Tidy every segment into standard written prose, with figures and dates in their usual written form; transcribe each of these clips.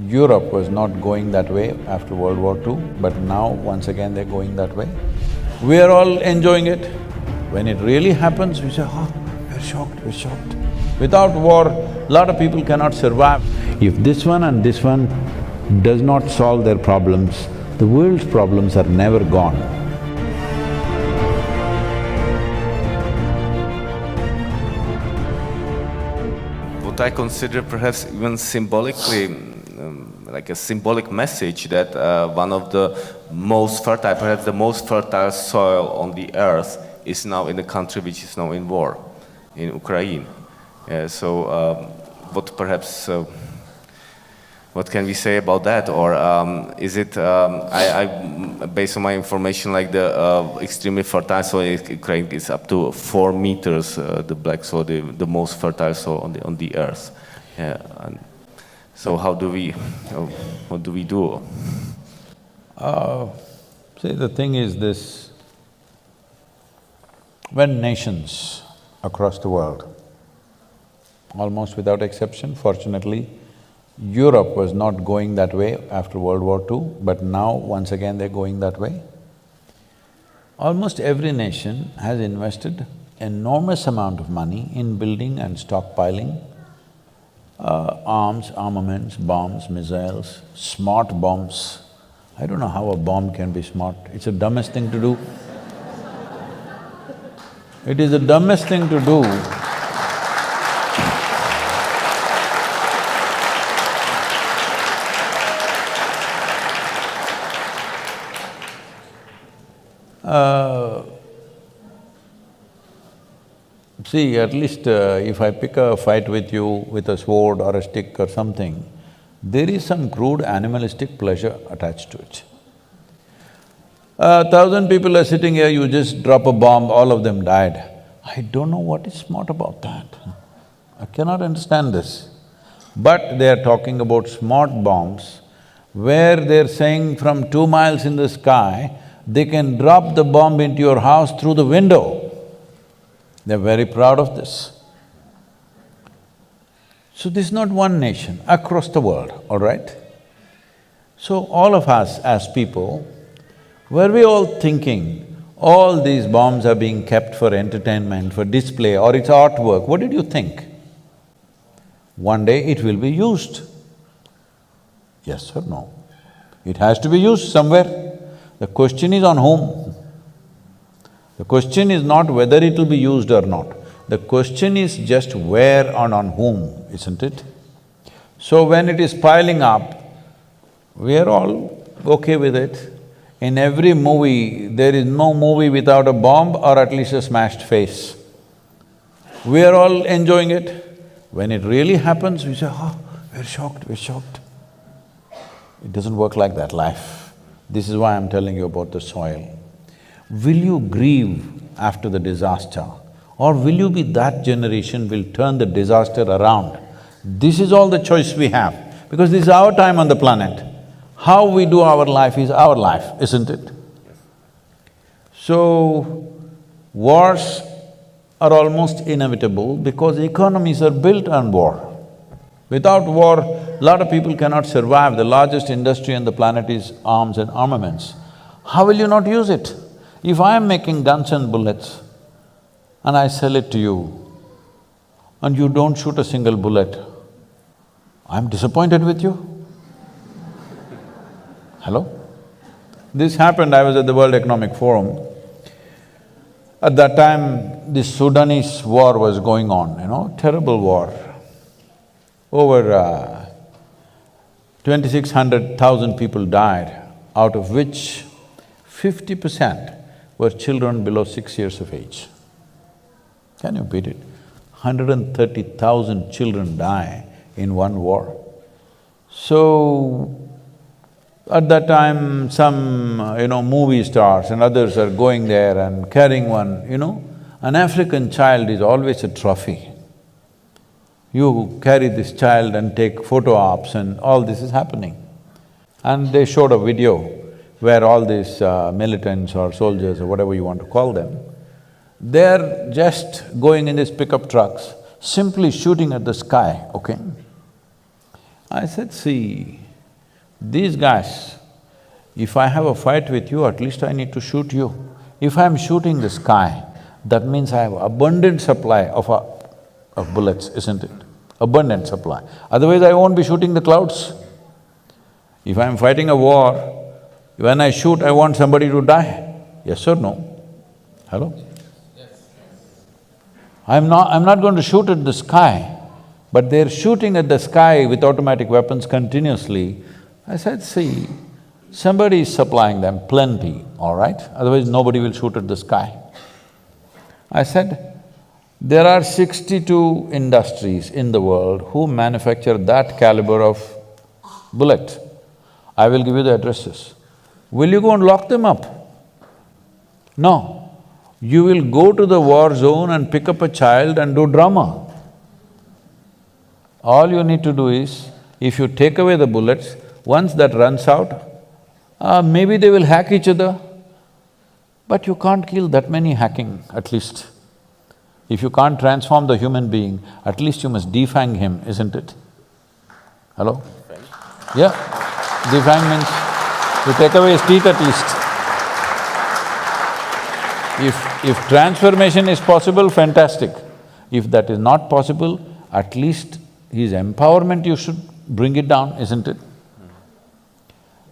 Europe was not going that way after World War II, but now once again they're going that way. We are all enjoying it. When it really happens, we say, oh, we're shocked, we're shocked. Without war, lot of people cannot survive. If this one and this one does not solve their problems, the world's problems are never gone. What I consider perhaps even symbolically, like a symbolic message that one of the most fertile, perhaps the most fertile soil on the earth is now in a country which is now in war, in Ukraine. What perhaps, what can we say about that? Or is it, based on my information, like the extremely fertile soil in Ukraine is up to 4 meters, the black soil, the most fertile soil on the earth. So how do we, what do we do? See, the thing is this, when nations across the world, almost without exception, fortunately, Europe was not going that way after World War II, but now once again they're going that way. Almost every nation has invested enormous amount of money in building and stockpiling arms, armaments, bombs, missiles, smart bombs. I don't know how a bomb can be smart, it's the dumbest thing to do. It is the dumbest thing to do. See, at least if I pick a fight with you with a sword or a stick or something, there is some crude animalistic pleasure attached to it. 1,000 people are sitting here, you just drop a bomb, all of them died. I don't know what is smart about that. I cannot understand this. But they are talking about smart bombs, where they're saying from 2 miles in the sky, they can drop the bomb into your house through the window. They're very proud of this. So this is not one nation, across the world, all right? So all of us as people, were we all thinking, all these bombs are being kept for entertainment, for display, or it's artwork, what did you think? One day it will be used. Yes or no? It has to be used somewhere. The question is on whom? The question is not whether it will be used or not. The question is just where and on whom, isn't it? So when it is piling up, we are all okay with it. In every movie, there is no movie without a bomb or at least a smashed face. We are all enjoying it. When it really happens, we say, oh, we're shocked, we're shocked. It doesn't work like that, life. This is why I'm telling you about the soil. Will you grieve after the disaster, or will you be that generation will turn the disaster around? This is all the choice we have, because this is our time on the planet. How we do our life is our life, isn't it? So, wars are almost inevitable because economies are built on war. Without war, a lot of people cannot survive. The largest industry on the planet is arms and armaments. How will you not use it? If I am making guns and bullets and I sell it to you and you don't shoot a single bullet, I'm disappointed with you. Hello? This happened, I was at the World Economic Forum. At that time, the Sudanese war was going on, terrible war. Over 2,600,000 people died, out of which 50% were children below 6 years of age. Can you beat it? 130,000 children die in one war. So, at that time, some, movie stars and others are going there and carrying one, an African child is always a trophy. You carry this child and take photo ops and all this is happening. And they showed a video where all these militants or soldiers or whatever you want to call them, they're just going in these pickup trucks, simply shooting at the sky, okay? I said, see, these guys, if I have a fight with you, at least I need to shoot you. If I'm shooting the sky, that means I have abundant supply of bullets, isn't it? Abundant supply. Otherwise I won't be shooting the clouds. If I'm fighting a war, when I shoot, I want somebody to die. Yes or no? Hello? I'm not going to shoot at the sky, but they're shooting at the sky with automatic weapons continuously. I said, see, somebody is supplying them plenty, all right? Otherwise nobody will shoot at the sky. I said, there are 62 industries in the world who manufacture that caliber of bullet. I will give you the addresses. Will you go and lock them up? No. You will go to the war zone and pick up a child and do drama. All you need to do is, if you take away the bullets, once that runs out, maybe they will hack each other, but you can't kill that many hacking, at least. If you can't transform the human being, at least you must defang him, isn't it? Hello? Yeah, defang means you take away his teeth at least. If transformation is possible, fantastic. If that is not possible, at least his empowerment you should bring it down, isn't it?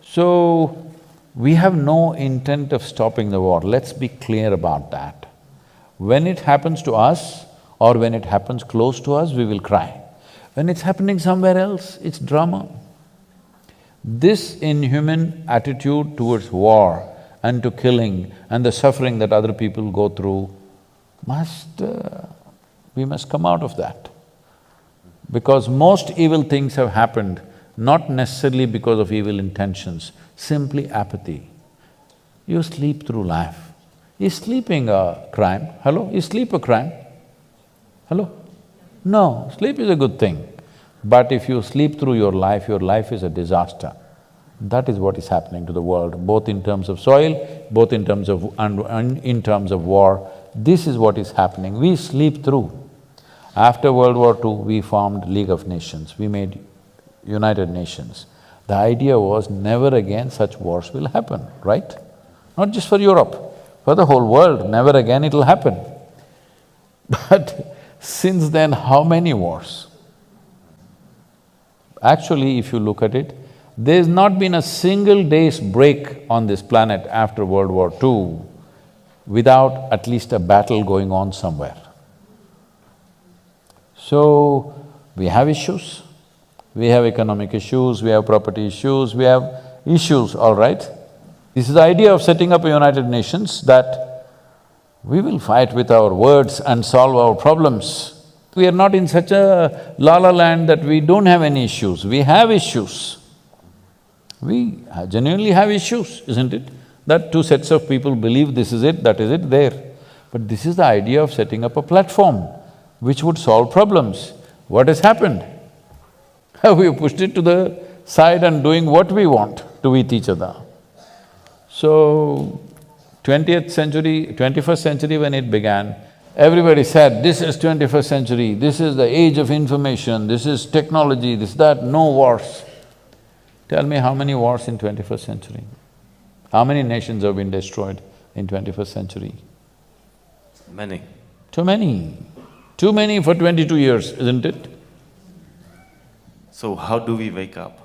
So, we have no intent of stopping the war, let's be clear about that. When it happens to us or when it happens close to us, we will cry. When it's happening somewhere else, it's drama. This inhuman attitude towards war and to killing and the suffering that other people go through we must come out of that. Because most evil things have happened not necessarily because of evil intentions, simply apathy. You sleep through life. Is sleeping a crime? Hello? Is sleep a crime? Hello? No, sleep is a good thing. But if you sleep through your life is a disaster. That is what is happening to the world, both in terms of soil, both in terms of… and in terms of war. This is what is happening, we sleep through. After World War II, we formed League of Nations, we made United Nations. The idea was never again such wars will happen, right? Not just for Europe, for the whole world, never again it'll happen. But since then, how many wars? Actually, if you look at it, there's not been a single day's break on this planet after World War II without at least a battle going on somewhere. So, we have issues, we have economic issues, we have property issues, we have issues, all right? This is the idea of setting up a United Nations, that we will fight with our words and solve our problems. We are not in such a la-la land that we don't have any issues, we have issues. We genuinely have issues, isn't it? That two sets of people believe this is it, that is it, there. But this is the idea of setting up a platform which would solve problems. What has happened? We have pushed it to the side and doing what we want to with each other. So, 20th century, 21st century when it began, everybody said, this is 21st century, this is the age of information, this is technology, this, that, no wars. Tell me how many wars in 21st century? How many nations have been destroyed in 21st century? Many. Too many. Too many for 22 years, isn't it? So how do we wake up?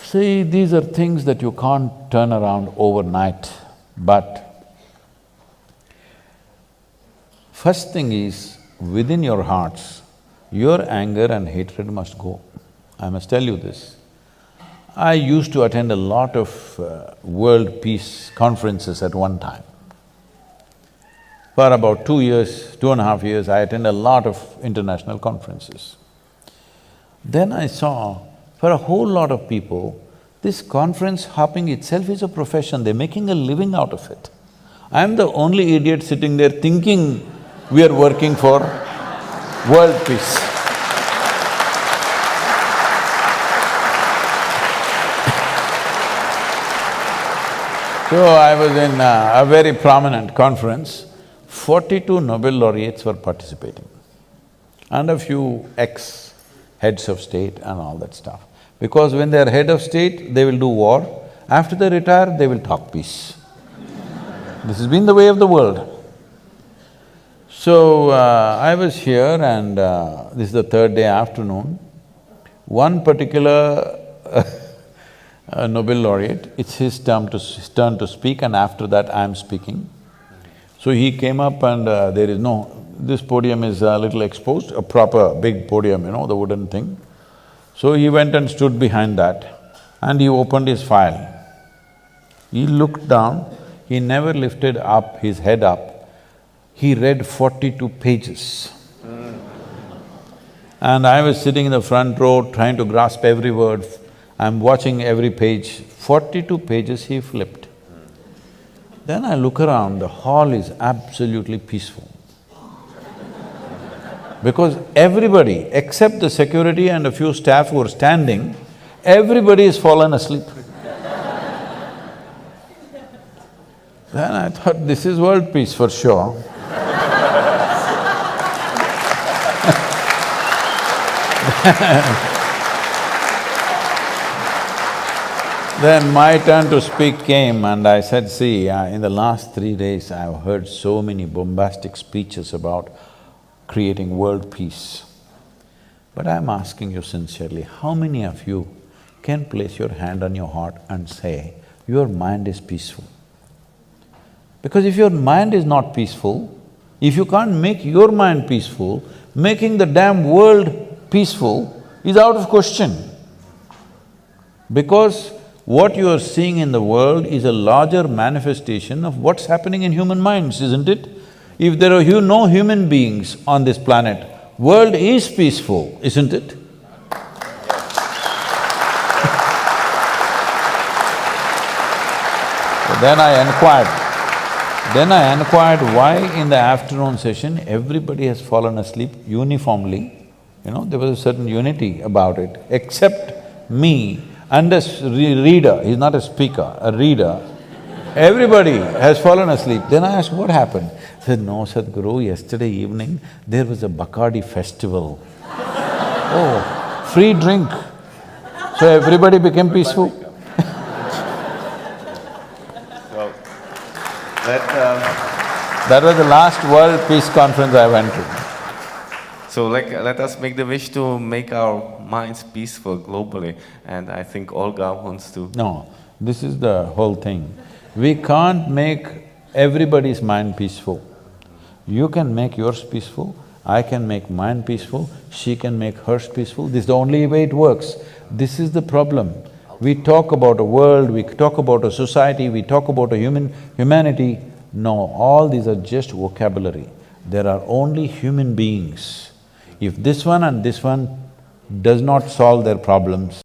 See, these are things that you can't turn around overnight, but first thing is, within your hearts, your anger and hatred must go. I must tell you this. I used to attend a lot of world peace conferences at one time. For about 2 years, 2.5 years, I attended a lot of international conferences. Then I saw, for a whole lot of people, this conference hopping itself is a profession, they're making a living out of it. I'm the only idiot sitting there thinking we are working for world peace. So I was in a very prominent conference, 42 Nobel laureates were participating and a few heads of state and all that stuff. Because when they're head of state, they will do war. After they retire, they will talk peace. This has been the way of the world. So, I was here and this is the third day afternoon. One particular Nobel laureate, it's his turn to speak, and after that I'm speaking. So he came up and this podium is a little exposed, a proper big podium, the wooden thing. So he went and stood behind that and he opened his file. He looked down, he never lifted up his head up. He read 42 pages. And I was sitting in the front row trying to grasp every word. I'm watching every page. 42 pages he flipped. Then I look around, the hall is absolutely peaceful. Because everybody, except the security and a few staff who are standing, everybody has fallen asleep. Then I thought, this is world peace for sure. Then my turn to speak came and I said, see, in the last 3 days I've heard so many bombastic speeches about creating world peace. But I'm asking you sincerely, how many of you can place your hand on your heart and say, your mind is peaceful? Because if your mind is not peaceful, if you can't make your mind peaceful, making the damn world peaceful is out of question. Because what you are seeing in the world is a larger manifestation of what's happening in human minds, isn't it? If there are no human beings on this planet, world is peaceful, isn't it? So then I inquired why in the afternoon session everybody has fallen asleep uniformly. There was a certain unity about it, except me and a reader, he's not a speaker, a reader. Everybody has fallen asleep. Then I asked, what happened? He said, no, Sadhguru, yesterday evening there was a Bacardi festival. Oh, free drink. So everybody became peaceful. That was the last World Peace Conference I went to. So let us make the wish to make our minds peaceful globally, and I think Olga wants to… No, this is the whole thing. We can't make everybody's mind peaceful. You can make yours peaceful, I can make mine peaceful, she can make hers peaceful, this is the only way it works. This is the problem. We talk about a world, we talk about a society, we talk about a humanity. No, all these are just vocabulary. There are only human beings. If this one and this one does not solve their problems,